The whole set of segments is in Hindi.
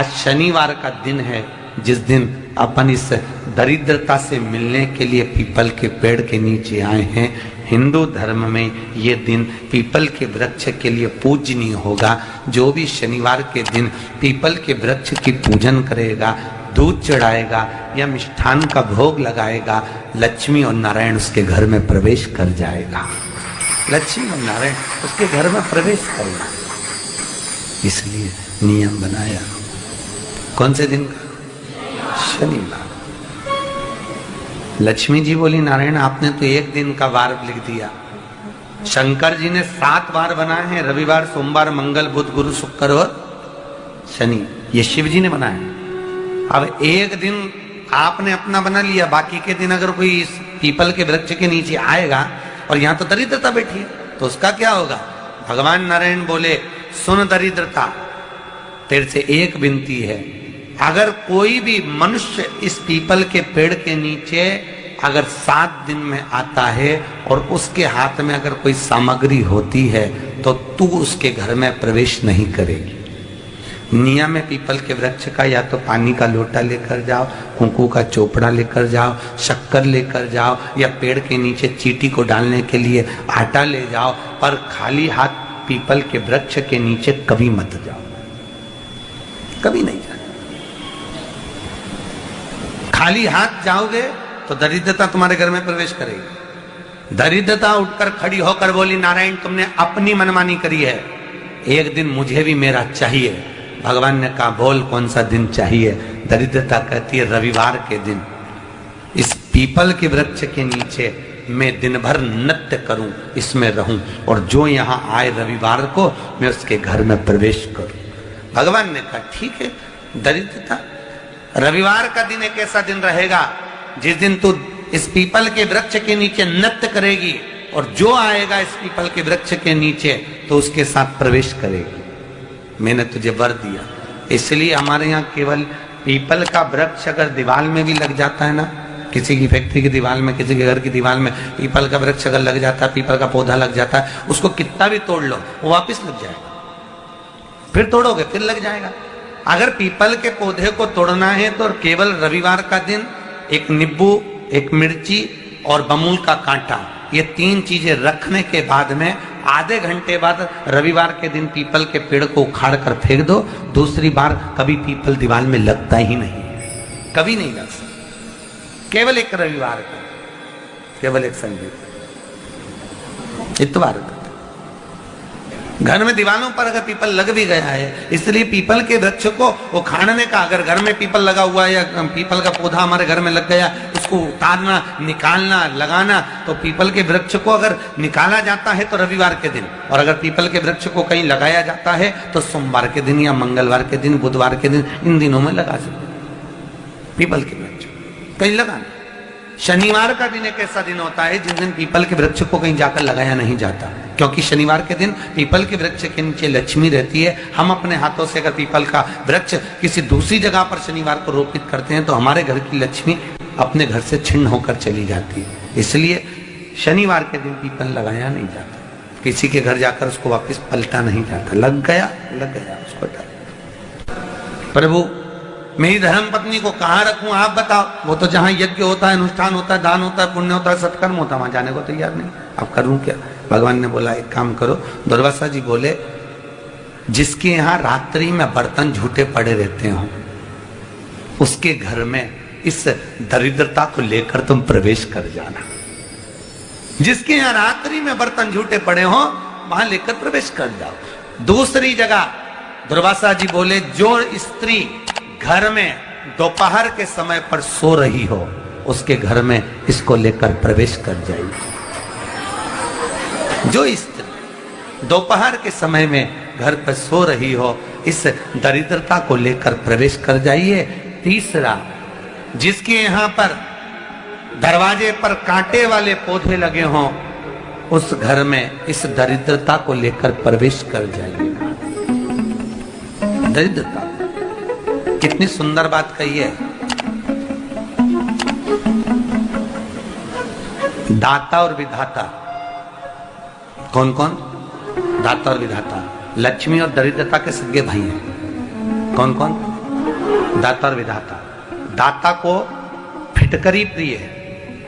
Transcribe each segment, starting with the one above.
आज शनिवार का दिन है, जिस दिन अपन इस दरिद्रता से मिलने के लिए पीपल के पेड़ के नीचे आए हैं। हिंदू धर्म में ये दिन पीपल के वृक्ष के लिए पूजनीय होगा। जो भी शनिवार के दिन पीपल के वृक्ष की पूजन करेगा, दूध चढ़ाएगा या मिष्ठान का भोग लगाएगा, लक्ष्मी और नारायण उसके घर में प्रवेश कर जाएगा। लक्ष्मी और नारायण उसके घर में प्रवेश करेगा। इसलिए नियम बनाया। कौन से दिन का? शनिवार। लक्ष्मी जी बोली, नारायण आपने तो एक दिन का वार लिख दिया। शंकर जी ने 7 वार बनाए हैं, रविवार, सोमवार, मंगल, बुध, गुरु, शुक्र और शनि। ये शिव जी ने बनाया। अब एक दिन आपने अपना बना लिया, बाकी के दिन अगर कोई इस पीपल के वृक्ष के नीचे आएगा और यहां तो दरिद्रता बैठी है, तो उसका क्या होगा? भगवान नारायण बोले, सुन दरिद्रता, तेरे से एक विनती है, अगर कोई भी मनुष्य इस पीपल के पेड़ के नीचे अगर 7 दिन में आता है और उसके हाथ में अगर कोई सामग्री होती है तो तू उसके घर में प्रवेश नहीं करेगी। नियम है पीपल के वृक्ष का, या तो पानी का लोटा लेकर जाओ, कुंकू का चोपड़ा लेकर जाओ, शक्कर लेकर जाओ, या पेड़ के नीचे चींटी को डालने के लिए आटा ले जाओ, पर खाली हाथ पीपल के वृक्ष के नीचे कभी मत जाओ, कभी नहीं जाओ। खाली हाथ जाओगे तो दरिद्रता तुम्हारे घर में प्रवेश करेगी। दरिद्रता उठकर खड़ी होकर बोली, नारायण तुमने अपनी मनमानी करी है, एक दिन मुझे भी मेरा चाहिए। भगवान ने कहा, बोल कौन सा दिन चाहिए? दरिद्रता कहती है, रविवार के दिन इस पीपल के वृक्ष के नीचे मैं दिन भर नृत्य करूं, इसमें रहूं, और जो यहां आए रविवार को मैं उसके घर में प्रवेश करूं। भगवान ने कहा, ठीक है। दरिद्रता, रविवार का दिन एक ऐसा दिन रहेगा जिस दिन तू इस पीपल के वृक्ष के नीचे नृत्य करेगी, और जो आएगा इस पीपल के वृक्ष के नीचे तो उसके साथ प्रवेश करेगी। मैंने तुझे वर दिया। इसलिए हमारे यहाँ केवल पीपल का वृक्ष अगर दीवार में भी लग जाता है ना, किसी की फैक्ट्री की दीवार में, किसी के घर की दीवार में पीपल का वृक्ष अगर लग जाता है, पीपल का पौधा लग जाता है, उसको कितना भी तोड़ लो वो वापिस लग जाएगा। फिर तोड़ोगे फिर लग जाएगा। अगर पीपल के पौधे को तोड़ना है तो केवल रविवार का दिन एक नींबू, एक मिर्ची और बमूल का कांटा, ये 3 चीजें रखने के बाद में आधे घंटे बाद रविवार के दिन पीपल के पेड़ को उखाड़ कर फेंक दो। दूसरी बार कभी पीपल दीवार में लगता ही नहीं, कभी नहीं लग सकता। केवल एक रविवार का, केवल एक संडे, इतवार का। घर में दीवारों पर अगर पीपल लग भी गया है, इसलिए पीपल के वृक्ष को उखाड़ने का, अगर घर में पीपल लगा हुआ है या पीपल का पौधा हमारे घर में लग गया, उसको उतारना, निकालना, लगाना, तो पीपल के वृक्ष को अगर निकाला जाता है तो रविवार के दिन, और अगर पीपल के वृक्ष को कहीं लगाया जाता है तो सोमवार के दिन या मंगलवार के दिन, बुधवार के दिन, इन दिनों में लगा सकते पीपल के वृक्ष कहीं लगाना। शनिवार का दिन एक ऐसा दिन होता है जिस दिन पीपल के वृक्ष को कहीं जाकर लगाया नहीं जाता, क्योंकि शनिवार के दिन पीपल के वृक्ष के नीचे लक्ष्मी रहती है। हम अपने हाथों से अगर पीपल का वृक्ष किसी दूसरी जगह पर शनिवार को रोपित करते हैं तो हमारे घर की लक्ष्मी अपने घर से छिन्न होकर चली जाती है। इसलिए शनिवार के दिन पीपल लगाया नहीं जाता, किसी के घर जाकर उसको वापस पलटा नहीं जाता। लग गया उसको डाल। प्रभु मेरी धर्म पत्नी को कहाँ रखूं आप बताओ? वो तो जहां यज्ञ होता है, अनुष्ठान होता है, दान होता है, पुण्य होता है, सत्कर्म होता है, वहां जाने को तैयार नहीं। अब करूं क्या? भगवान ने बोला, एक काम करो। दुर्वासा जी बोले, जिसके यहाँ रात्रि में बर्तन झूठे पड़े रहते हो, उसके घर में इस दरिद्रता को लेकर तुम प्रवेश कर जाना। जिसके यहाँ रात्रि में बर्तन झूठे पड़े हो, वहां लेकर प्रवेश कर जाओ। दूसरी जगह दुर्वासा जी बोले, जो स्त्री घर में दोपहर के समय पर सो रही हो, उसके घर में इसको लेकर प्रवेश कर जाइए। जो स्त्री दोपहर के समय में घर पर सो रही हो, इस दरिद्रता को लेकर प्रवेश कर जाइए। तीसरा, जिसके यहाँ पर दरवाजे पर कांटे वाले पौधे लगे हों, उस घर में इस दरिद्रता को लेकर प्रवेश कर जाइए। दरिद्रता, कितनी सुंदर बात कही है। दाता और विधाता, कौन कौन? दाता और विधाता। लक्ष्मी और दरिद्रता के सगे भाई हैं। कौन कौन? दाता और विधाता। दाता को फिटकरी प्रिय है,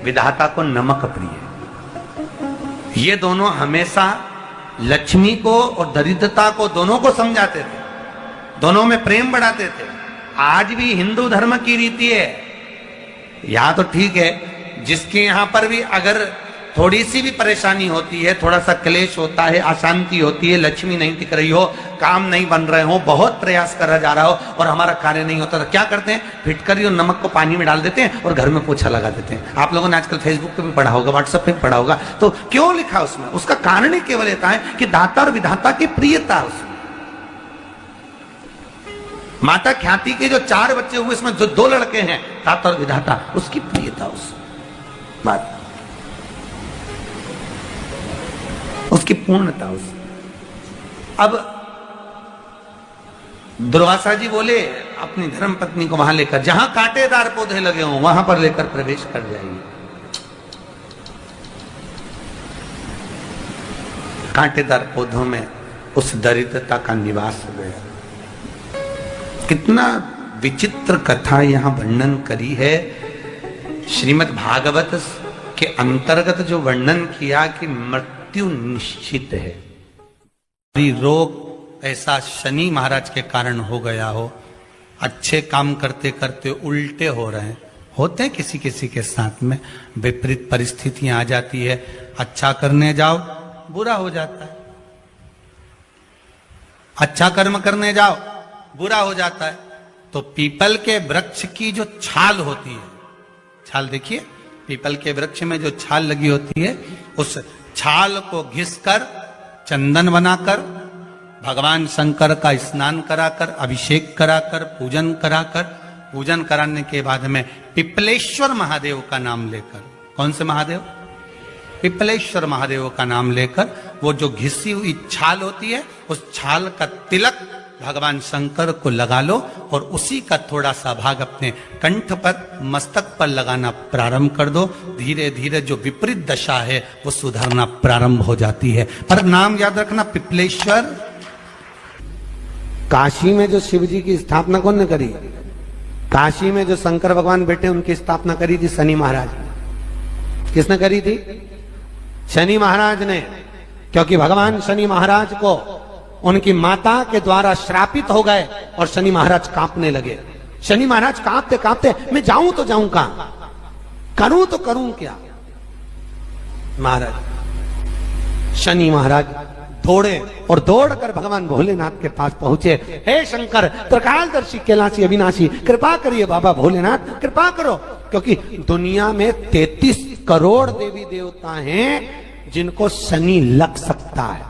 विधाता को नमक प्रिय है। ये दोनों हमेशा लक्ष्मी को और दरिद्रता को दोनों को समझाते थे, दोनों में प्रेम बढ़ाते थे। आज भी हिंदू धर्म की रीति है, यहां तो ठीक है, जिसके यहां पर भी अगर थोड़ी सी भी परेशानी होती है, थोड़ा सा क्लेश होता है, अशांति होती है, लक्ष्मी नहीं टिक रही हो, काम नहीं बन रहे हो, बहुत प्रयास करा जा रहा हो और हमारा कार्य नहीं होता, तो क्या करते हैं? फिटकरी और नमक को पानी में डाल देते हैं और घर में पोछा लगा देते हैं। आप लोगों ने आजकल फेसबुक पे भी पढ़ा होगा, व्हाट्सएप पे भी पढ़ा होगा। तो क्यों लिखा उसमें? उसका कारण ही केवल ये है कि दाता और विधाता की प्रियता उसमें। माता ख्याति के जो 4 बच्चे हुए, इसमें जो 2 लड़के हैं, दाता और विधाता, उसकी प्रियता उस बात, उसकी पूर्णता उस। अब दुर्वासा जी बोले अपनी धर्म पत्नी को वहां लेकर, जहां कांटेदार पौधे लगे हों वहां पर लेकर प्रवेश कर जाइए। कांटेदार पौधों में उस दरिद्रता का निवास हो गया। कितना विचित्र कथा यहां वर्णन करी है। श्रीमद् भागवत के अंतर्गत जो वर्णन किया कि मृत्यु निश्चित है, रोग ऐसा शनि महाराज के कारण हो गया हो, अच्छे काम करते करते उल्टे हो रहे हैं, होते हैं किसी किसी के साथ में, विपरीत परिस्थितियां आ जाती है, अच्छा करने जाओ बुरा हो जाता है, अच्छा कर्म करने जाओ बुरा हो जाता है। तो पीपल के वृक्ष की जो छाल होती है, छाल देखिए, पीपल के वृक्ष में जो छाल लगी होती है, उस छाल को घिसकर चंदन बनाकर भगवान शंकर का स्नान कराकर, अभिषेक कराकर, पूजन कराने के बाद में पिपलेश्वर महादेव का नाम लेकर, कौन से महादेव? पिपलेश्वर महादेव का नाम लेकर वो जो घिसी हुई छाल होती है, उस छाल का तिलक भगवान शंकर को लगा लो और उसी का थोड़ा सा भाग अपने कंठ पर, मस्तक पर लगाना प्रारंभ कर दो। धीरे धीरे जो विपरीत दशा है वो सुधरना प्रारंभ हो जाती है। पर नाम याद रखना, पिपलेश्वर। काशी में जो शिव जी की स्थापना कौन ने करी? काशी में जो शंकर भगवान बैठे उनकी स्थापना करी थी शनि महाराज ने। किसने करी थी? शनि महाराज ने। क्योंकि भगवान शनि महाराज को उनकी माता के द्वारा श्रापित हो गए और शनि महाराज कांपने लगे। शनि महाराज कांपते कांपते, मैं जाऊं तो जाऊं कहां, करूं तो करूं क्या? महाराज शनि महाराज दौड़े और दौड़कर भगवान भोलेनाथ के पास पहुंचे। हे शंकर, त्रिकालदर्शी, कैलाशी, अविनाशी, कृपा करिए बाबा भोलेनाथ, कृपा करो। क्योंकि दुनिया में 33 करोड़ देवी देवता हैं जिनको शनि लग सकता है,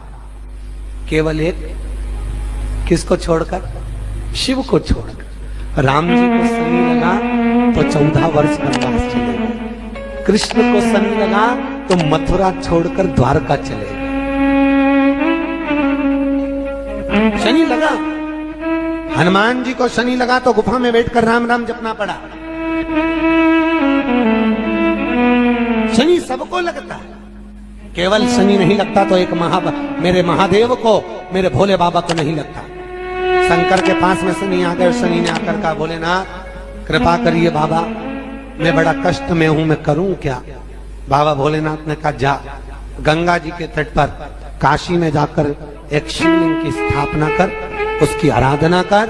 केवल एक किसको छोड़कर? शिव को छोड़कर। राम जी को शनि लगा तो 14 वर्ष वनवास चले गए। कृष्ण को शनि लगा तो मथुरा छोड़कर द्वारका चले गए। शनि लगा। हनुमान जी को शनि लगा तो गुफा में बैठकर राम राम जपना पड़ा। शनि सबको लगता है, केवल शनि नहीं लगता तो एक मेरे महादेव को, मेरे भोले बाबा को नहीं लगता। शंकर के पास में शनि आ गए। शनि ने आकर कहा, भोलेनाथ कृपा करिए बाबा, मैं बड़ा कष्ट में हूं, मैं करूं क्या? बाबा भोलेनाथ ने कहा, जा गंगा जी के तट पर काशी में जाकर एक शिवलिंग की स्थापना कर, उसकी आराधना कर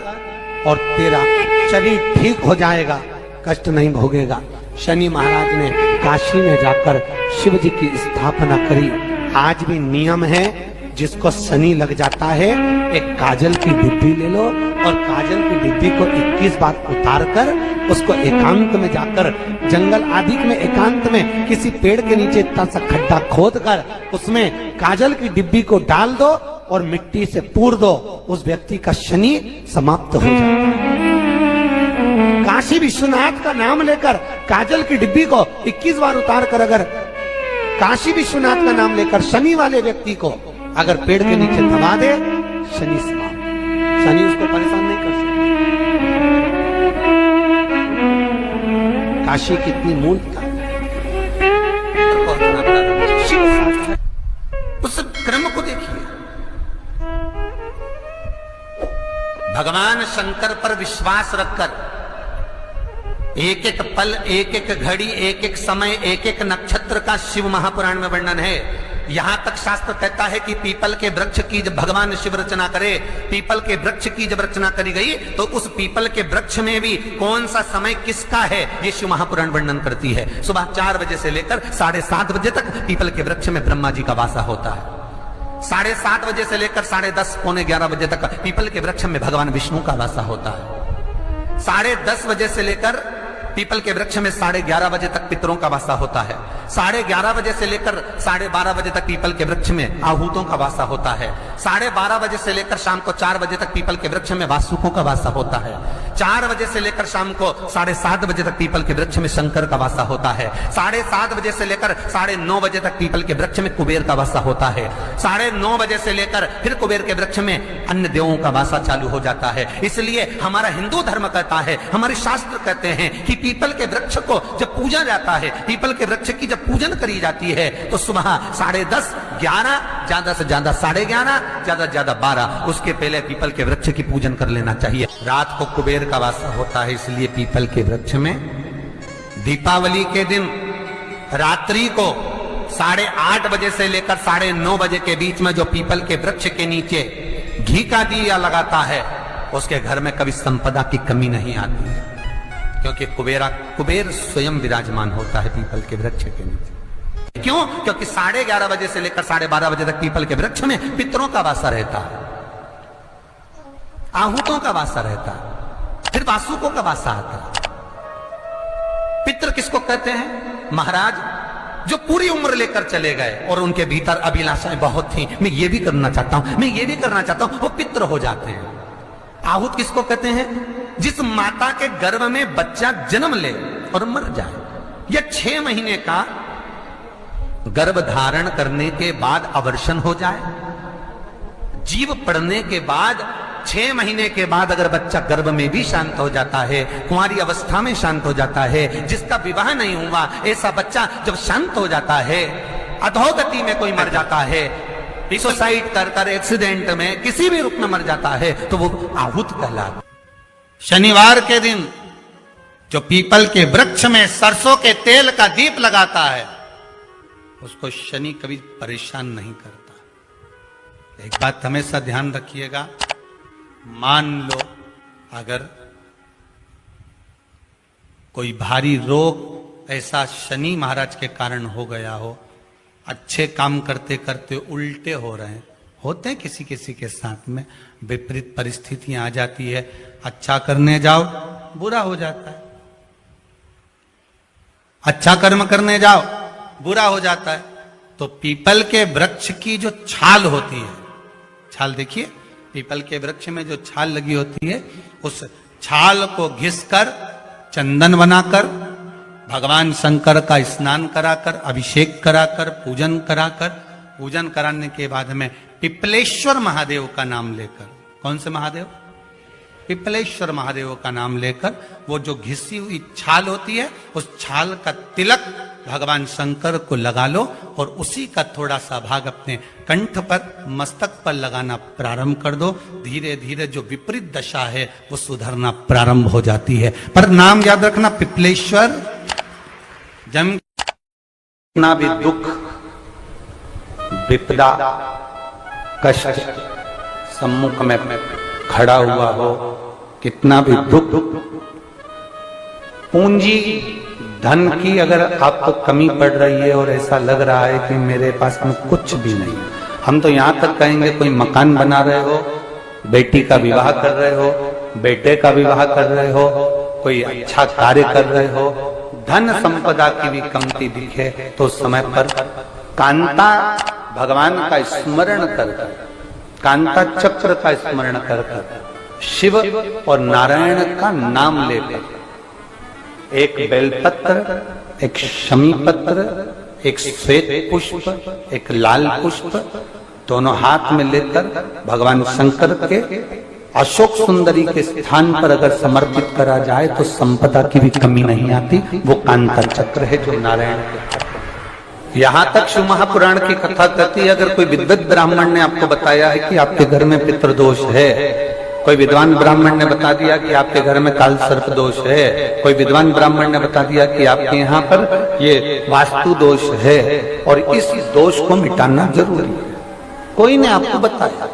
और तेरा शरीर ठीक हो जाएगा, कष्ट नहीं भोगेगा। शनि महाराज ने काशी में जाकर शिव जी की स्थापना करी। आज भी नियम है, जिसको शनि लग जाता है एक काजल की डिब्बी ले लो और काजल की डिब्बी को 21 बार उतार कर उसको एकांत में जाकर, जंगल आदि में एकांत में किसी पेड़ के नीचे इतना सा खड्डा खोद कर उसमें काजल की डिब्बी को डाल दो और मिट्टी से पूर दो, उस व्यक्ति का शनि समाप्त हो जाता है। काशी विश्वनाथ का नाम लेकर काजल की डिब्बी को 21 बार उतार कर अगर काशी विश्वनाथ का नाम लेकर शनि वाले व्यक्ति को अगर पेड़ के नीचे दबा दे, शनि समाप्त, शनि उसको परेशान नहीं कर सकता। काशी कितनी मूलता उस क्रम को देखिए। भगवान शंकर पर विश्वास रखकर एक एक पल, एक एक घड़ी, एक एक समय, एक एक नक्षत्र का शिव महापुराण में वर्णन है। यहां तक शास्त्र कहता है कि पीपल के वृक्ष की जब भगवान शिव रचना करे, पीपल के वृक्ष की जब रचना करी गई तो उस पीपल के वृक्ष में भी कौन सा समय किसका है, ये शिव महापुराण वर्णन करती है। सुबह 4 बजे से लेकर 7:30 बजे तक पीपल के वृक्ष में ब्रह्मा जी का वासा होता है। 7:30 बजे से लेकर 10:30 पौने 11 बजे तक पीपल के वृक्ष में भगवान विष्णु का वासा होता है। 10:30 बजे से लेकर पीपल के वृक्ष में 11:30 बजे तक पितरों का वासा होता है। 11:30 बजे से लेकर 12:30 बजे तक पीपल के वृक्ष में आहूतों का वासा होता है। 12:30 बजे से लेकर शाम को 4 बजे तक पीपल के वृक्ष में वासुकों का वासा होता है। 4 बजे से लेकर शाम को 7:30 बजे तक पीपल के वृक्ष में शंकर का वासा होता है। 7:30 बजे से लेकर 9:30 बजे तक पीपल के वृक्ष में कुबेर का वासा होता है। 9:30 बजे से लेकर फिर कुबेर के वृक्ष में अन्य देवों का वासा चालू हो जाता है। इसलिए हमारा हिंदू धर्म कहता है, हमारे शास्त्र कहते हैं कि पीपल के वृक्ष को जब पूजा जाता है, पीपल के वृक्ष की जब पूजन करी जाती है तो सुबह 10:30, 11, ज्यादा से ज्यादा 11:30, ज्यादा से ज्यादा 12, उसके पहले पीपल के वृक्ष की पूजन कर लेना चाहिए। रात को कुबेर का वासा होता है, इसलिए पीपल के वृक्ष में दीपावली के दिन रात्रि को 8:30 बजे से लेकर 9:30 बजे के बीच में जो पीपल के वृक्ष के नीचे घी का दिया लगाता है, उसके घर में कभी संपदा की कमी नहीं आती है, क्योंकि कुबेर स्वयं विराजमान होता है पीपल के वृक्ष के नीचे। क्यों? क्योंकि 11:30 बजे से लेकर 12:30 बजे तक पीपल के वृक्ष में पितरों का वासा रहता है, आहूतों का वासा रहता है, फिर वासुकों का वासा आता है। पितृ किसको कहते हैं? महाराज जो पूरी उम्र लेकर चले गए और उनके भीतर अभिलाषाएं बहुत थी, मैं ये भी करना चाहता हूं, मैं ये भी करना चाहता हूं, वो पितृ हो जाते हैं। आहूत किसको कहते हैं? जिस माता के गर्भ में बच्चा जन्म ले और मर जाए, या 6 महीने का गर्भ धारण करने के बाद अवर्षण हो जाए, जीव पड़ने के बाद 6 महीने के बाद अगर बच्चा गर्भ में भी शांत हो जाता है, कुंवारी अवस्था में शांत हो जाता है, जिसका विवाह नहीं हुआ ऐसा बच्चा जब शांत हो जाता है, अधोगति में कोई मर जाता है, सुसाइड कर एक्सीडेंट में किसी भी रूप में मर जाता है, तो वो आहूत कहलाता। शनिवार के दिन जो पीपल के वृक्ष में सरसों के तेल का दीप लगाता है, उसको शनि कभी परेशान नहीं करता। एक बात हमेशा ध्यान रखिएगा, मान लो अगर कोई भारी रोग ऐसा शनि महाराज के कारण हो गया हो, अच्छे काम करते करते उल्टे हो रहे हैं, होते हैं किसी किसी के साथ में, विपरीत परिस्थितियां आ जाती है, अच्छा करने जाओ बुरा हो जाता है, अच्छा कर्म करने जाओ बुरा हो जाता है। तो पीपल के वृक्ष की जो छाल होती है, छाल देखिए, पीपल के वृक्ष में जो छाल लगी होती है, उस छाल को घिसकर चंदन बनाकर भगवान शंकर का स्नान कराकर, अभिषेक कराकर, पूजन कराने के बाद में पिपलेश्वर महादेव का नाम लेकर, कौन से महादेव? पिपलेश्वर महादेव का नाम लेकर वो जो घिसी हुई छाल होती है, उस छाल का तिलक भगवान शंकर को लगा लो और उसी का थोड़ा सा भाग अपने कंठ पर, मस्तक पर लगाना प्रारंभ कर दो। धीरे धीरे जो विपरीत दशा है वो सुधरना प्रारंभ हो जाती है। पर नाम याद रखना, पिपलेश्वर। जब कितना भी दुख, विपदा, कष्ट सम्मुख में खड़ा हुआ हो, कितना भी दुख, पूंजी धन की अगर आपको कमी पड़ रही है और ऐसा लग रहा है कि मेरे पास में कुछ भी नहीं, हम तो यहां तक कहेंगे कोई मकान बना रहे हो, बेटी का विवाह कर रहे हो, बेटे का विवाह कर रहे हो, कोई अच्छा कार्य कर रहे हो, धन संपदा की भी कमती दिखे तो समय पर कांता भगवान का स्मरण कर, कांता चक्र का स्मरण कर, शिव और नारायण का नाम लेकर, एक बेलपत्र, एक शमी पत्र, एक श्वेत पुष्प, एक लाल पुष्प, दोनों हाथ में लेकर भगवान शंकर के अशोक सुंदरी के स्थान पर अगर समर्पित करा जाए तो संपदा की भी कमी नहीं आती। वो कांता चक्र है जो नारायण के। यहां तक शिव महापुराण की कथा कहती है, अगर कोई विद्वत ब्राह्मण ने आपको बताया है कि आपके घर में पितृदोष है, कोई विद्वान ब्राह्मण ने बता दिया कि आपके घर में काल सर्प दोष है, कोई विद्वान ब्राह्मण ने बता दिया कि आपके यहाँ पर ये वास्तु दोष है, और इस दोष को मिटाना जरूरी है। कोई ने आपको बताया,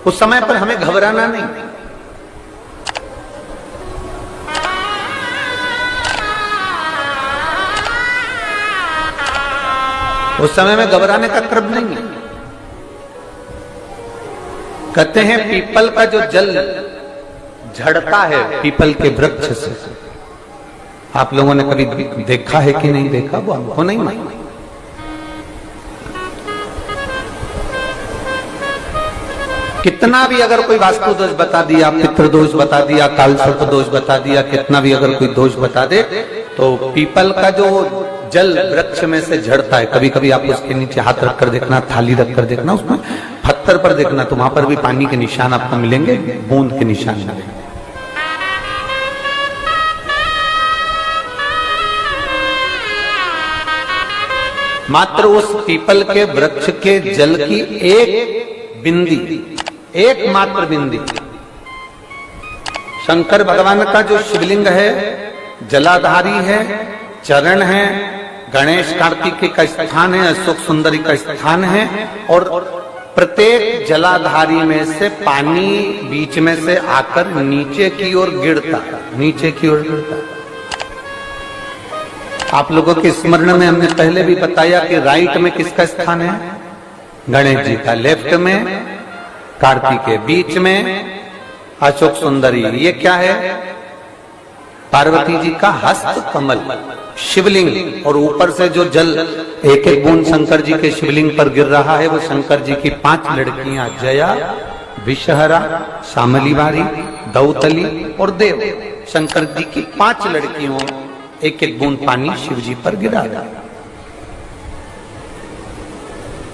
उस समय पर हमें घबराना नहीं। उस समय में घबराने का क्रम नहीं है। कहते हैं पीपल का जो जल झड़ता है पीपल के वृक्ष से, आप लोगों ने कभी देखा है कि नहीं देखा, वो हमको नहीं मालूम। कितना भी अगर कोई वास्तु दोष बता दिया, पितृ दोष बता दिया, काल सर्प दोष बता दिया, कितना भी अगर कोई दोष बता दे, तो पीपल का जो जल वृक्ष में से झड़ता है, कभी कभी आप उसके नीचे हाथ रखकर देखना, थाली रखकर देखना, उसमें पत्थर पर देखना, तो वहां पर भी पानी के निशान आपको मिलेंगे, बूंद के निशान मिलेंगे। मात्र उस पीपल के वृक्ष के जल की एक बिंदी, एकमात्र बिंदी, शंकर भगवान का जो शिवलिंग है जलाधारी है, चरण है, गणेश कार्तिक का स्थान है, अशोक सुंदरी का स्थान है, और प्रत्येक जलाधारी में से पानी बीच में से आकर नीचे की ओर गिरता है, नीचे की ओर गिरता है। आप लोगों के स्मरण में हमने पहले भी बताया कि राइट में किसका स्थान है, गणेश जी का, लेफ्ट में कार्तिकेय, बीच में अशोक सुंदरी। ये क्या है, पार्वती जी का हस्त कमल शिवलिंग, और ऊपर से जो जल एक एक बूंद शंकर जी के शिवलिंग पर गिर रहा है, वो शंकर जी की 5 लड़कियां जया, विषहरा, शामलीवारी, दौतली और देव, शंकर जी की 5 लड़कियों एक एक बूंद पानी शिव जी पर गिरा रहा।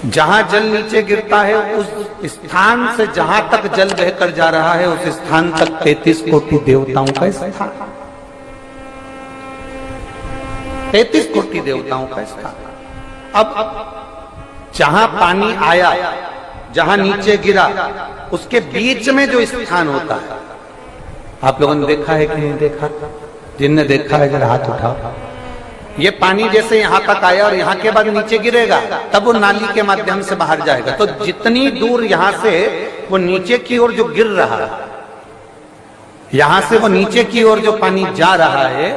जहां जल नीचे गिरता है उस स्थान से जहां तक जल बहकर जा रहा है, उस स्थान तक 33 कोटि देवताओं का स्थान, 33 कोटि देवताओं का स्थान। अब जहां पानी आया, जहां नीचे गिरा, उसके बीच में जो स्थान होता है, आप लोगों ने देखा है कि नहीं देखा? जिनने देखा है जरा हाथ उठाओ। ये पानी जैसे यहां तक आया और यहां के बाद नीचे गिरेगा, तब वो नाली के माध्यम से बाहर जाएगा। तो जितनी दूर यहां से वो नीचे की ओर जो गिर रहा है, यहां से वो नीचे की ओर जो पानी जा रहा है,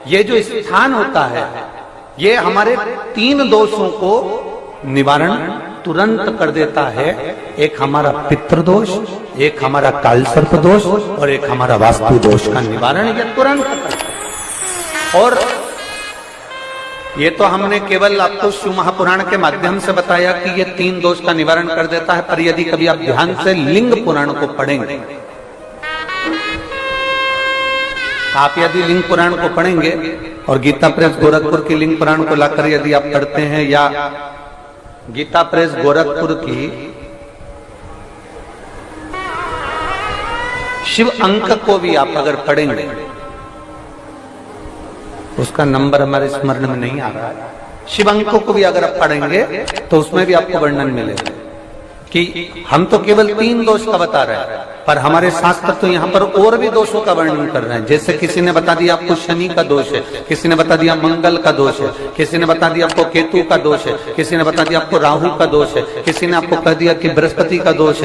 ये जो स्थान होता है, ये हमारे 3 दोषों को निवारण तुरंत कर देता है। एक हमारा पितृदोष, एक हमारा काल सर्प दोष, और एक हमारा वास्तु दोष का निवारण ये तुरंत करता है। और ये तो हमने केवल आपको शिव महापुराण के माध्यम से बताया कि ये 3 दोष का निवारण कर देता है, पर यदि कभी आप ध्यान से लिंग पुराण को पढ़ेंगे, आप यदि लिंग पुराण को पढ़ेंगे और गीता प्रेस गोरखपुर की लिंग पुराण को लाकर यदि आप पढ़ते हैं, या गीता प्रेस गोरखपुर की शिव अंक को भी आप अगर पढ़ेंगे, उसका नंबर हमारे स्मरण में नहीं आ रहा है, शिव अंकों को भी अगर आप पढ़ेंगे तो उसमें भी आपको वर्णन मिलेगा कि हम तो केवल 3 दोष का बता रहे हैं, पर हमारे शास्त्र तो यहाँ पर और भी दोषों का वर्णन कर रहे हैं। जैसे किसी ने बता दिया आपको शनि का दोष है, किसी ने बता दिया मंगल का दोष है, किसी ने बता दिया आपको केतु का दोष है, किसी ने बता दिया आपको राहु का दोष है, किसी ने आपको कह दिया कि बृहस्पति का दोष है।